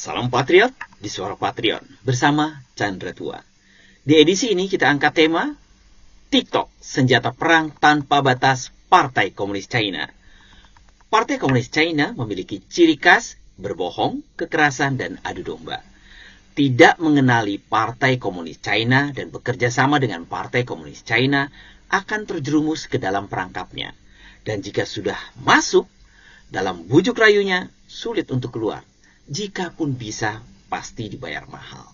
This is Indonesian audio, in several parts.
Salam Patriot di Suara Patriot bersama Chandra Tua. Di edisi ini kita angkat tema TikTok, senjata perang tanpa batas Partai Komunis China. Partai Komunis China memiliki ciri khas berbohong, kekerasan, dan adu domba. Tidak mengenali Partai Komunis China dan bekerja sama dengan Partai Komunis China akan terjerumus ke dalam perangkapnya. Dan jika sudah masuk dalam bujuk rayunya, sulit untuk keluar. Jikapun bisa, pasti dibayar mahal.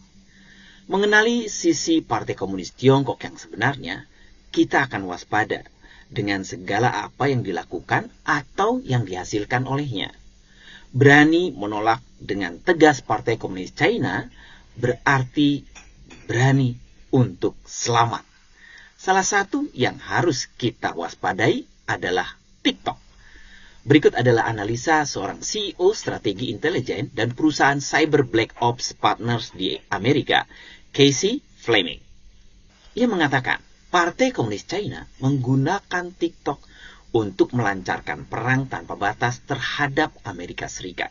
Mengenali sisi Partai Komunis Tiongkok yang sebenarnya, kita akan waspada dengan segala apa yang dilakukan atau yang dihasilkan olehnya. Berani menolak dengan tegas Partai Komunis China berarti berani untuk selamat. Salah satu yang harus kita waspadai adalah TikTok. Berikut adalah analisa seorang CEO strategi intelijen dan perusahaan Cyber Black Ops Partners di Amerika, Casey Fleming. Ia mengatakan, Partai Komunis China menggunakan TikTok untuk melancarkan perang tanpa batas terhadap Amerika Serikat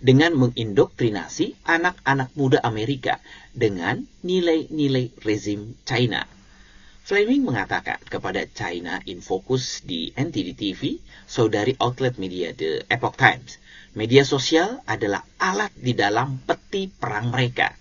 dengan mengindoktrinasi anak-anak muda Amerika dengan nilai-nilai rezim China. Fleming mengatakan kepada China in Focus di NTD TV, saudari outlet media The Epoch Times, media sosial adalah alat di dalam peti perang mereka.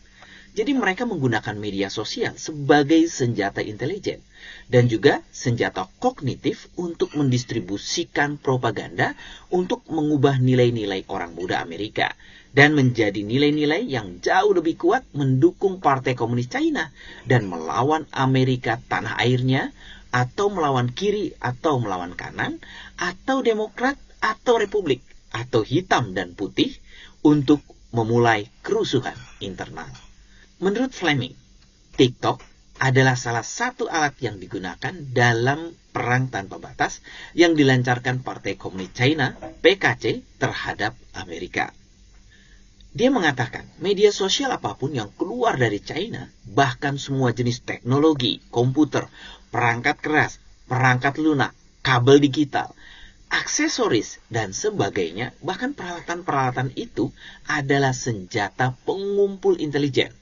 Jadi mereka menggunakan media sosial sebagai senjata intelijen dan juga senjata kognitif untuk mendistribusikan propaganda untuk mengubah nilai-nilai orang muda Amerika dan menjadi nilai-nilai yang jauh lebih kuat mendukung Partai Komunis China dan melawan Amerika tanah airnya, atau melawan kiri atau melawan kanan, atau Demokrat atau Republik, atau hitam dan putih untuk memulai kerusuhan internal. Menurut Fleming, TikTok adalah salah satu alat yang digunakan dalam perang tanpa batas yang dilancarkan Partai Komunis China, PKC, terhadap Amerika. Dia mengatakan, media sosial apapun yang keluar dari China, bahkan semua jenis teknologi, komputer, perangkat keras, perangkat lunak, kabel digital, aksesoris, dan sebagainya, bahkan peralatan-peralatan itu adalah senjata pengumpul intelijen.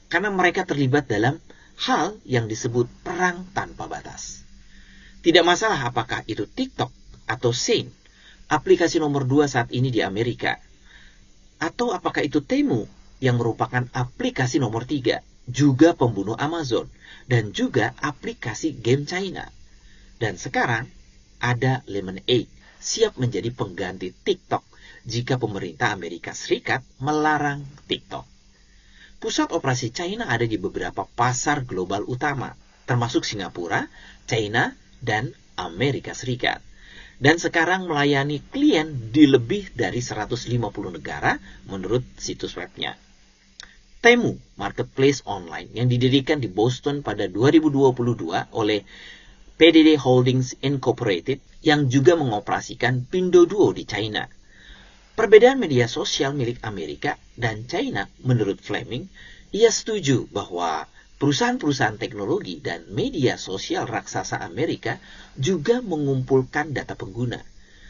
Karena mereka terlibat dalam hal yang disebut perang tanpa batas. Tidak masalah apakah itu TikTok atau Shein, aplikasi nomor 2 saat ini di Amerika, atau apakah itu Temu yang merupakan aplikasi nomor 3, juga pembunuh Amazon, dan juga aplikasi game China. Dan sekarang ada Lemonade, siap menjadi pengganti TikTok jika pemerintah Amerika Serikat melarang TikTok. Pusat operasi China ada di beberapa pasar global utama, termasuk Singapura, China, dan Amerika Serikat. Dan sekarang melayani klien di lebih dari 150 negara menurut situs webnya. Temu, marketplace online yang didirikan di Boston pada 2022 oleh PDD Holdings Incorporated yang juga mengoperasikan Pinduoduo di China. Perbedaan media sosial milik Amerika dan China menurut Fleming, ia setuju bahwa perusahaan-perusahaan teknologi dan media sosial raksasa Amerika juga mengumpulkan data pengguna.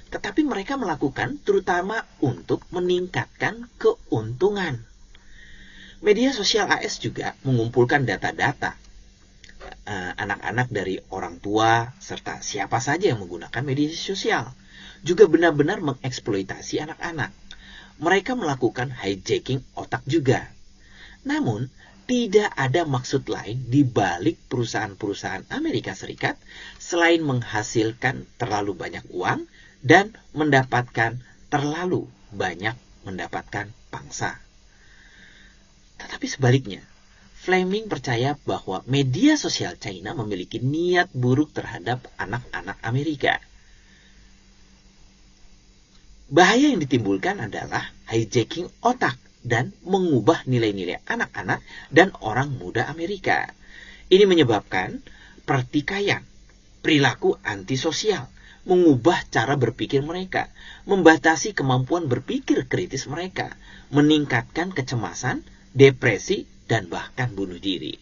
Tetapi mereka melakukan terutama untuk meningkatkan keuntungan. Media sosial AS juga mengumpulkan data-data anak-anak dari orang tua serta siapa saja yang menggunakan media sosial. Juga benar-benar mengeksploitasi anak-anak. Mereka melakukan hijacking otak juga. Namun, tidak ada maksud lain di balik perusahaan-perusahaan Amerika Serikat selain menghasilkan terlalu banyak uang dan mendapatkan pangsa. Tetapi sebaliknya, Fleming percaya bahwa media sosial China memiliki niat buruk terhadap anak-anak Amerika. Bahaya yang ditimbulkan adalah hijacking otak dan mengubah nilai-nilai anak-anak dan orang muda Amerika. Ini menyebabkan pertikaian, perilaku antisosial, mengubah cara berpikir mereka, membatasi kemampuan berpikir kritis mereka, meningkatkan kecemasan, depresi, dan bahkan bunuh diri.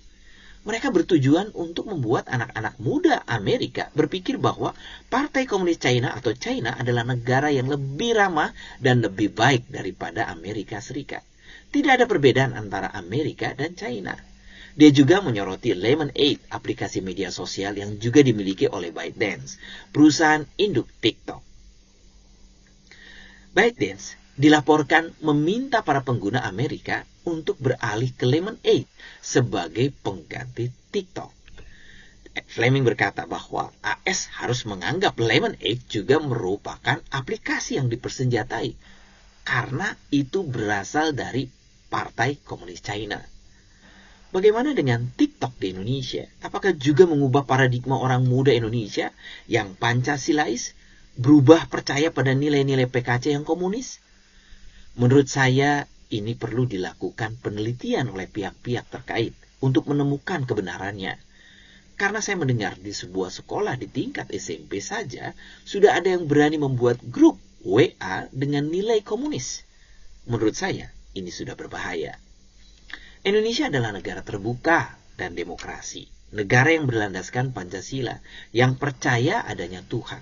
Mereka bertujuan untuk membuat anak-anak muda Amerika berpikir bahwa Partai Komunis China atau China adalah negara yang lebih ramah dan lebih baik daripada Amerika Serikat. Tidak ada perbedaan antara Amerika dan China. Dia juga menyoroti Lemonade, aplikasi media sosial yang juga dimiliki oleh ByteDance, perusahaan induk TikTok. ByteDance dilaporkan meminta para pengguna Amerika untuk beralih ke Lemonade sebagai pengganti TikTok. Fleming berkata bahwa AS harus menganggap Lemonade juga merupakan aplikasi yang dipersenjatai karena itu berasal dari Partai Komunis China. Bagaimana dengan TikTok di Indonesia? Apakah juga mengubah paradigma orang muda Indonesia yang Pancasilais, berubah percaya pada nilai-nilai PKC yang komunis? Menurut saya, ini perlu dilakukan penelitian oleh pihak-pihak terkait untuk menemukan kebenarannya. Karena saya mendengar di sebuah sekolah di tingkat SMP saja, sudah ada yang berani membuat grup WA dengan nilai komunis. Menurut saya, ini sudah berbahaya. Indonesia adalah negara terbuka dan demokrasi. Negara yang berlandaskan Pancasila, yang percaya adanya Tuhan.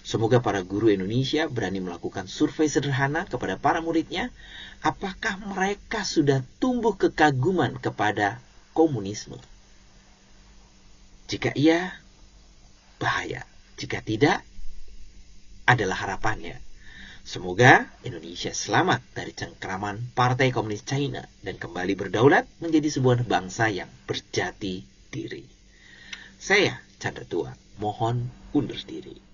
Semoga para guru Indonesia berani melakukan survei sederhana kepada para muridnya, apakah mereka sudah tumbuh kekaguman kepada komunisme. Jika iya, bahaya. Jika tidak, adalah harapannya. Semoga Indonesia selamat dari cengkraman Partai Komunis China dan kembali berdaulat menjadi sebuah bangsa yang berjati diri. Saya, Chandra Tua, mohon undur diri.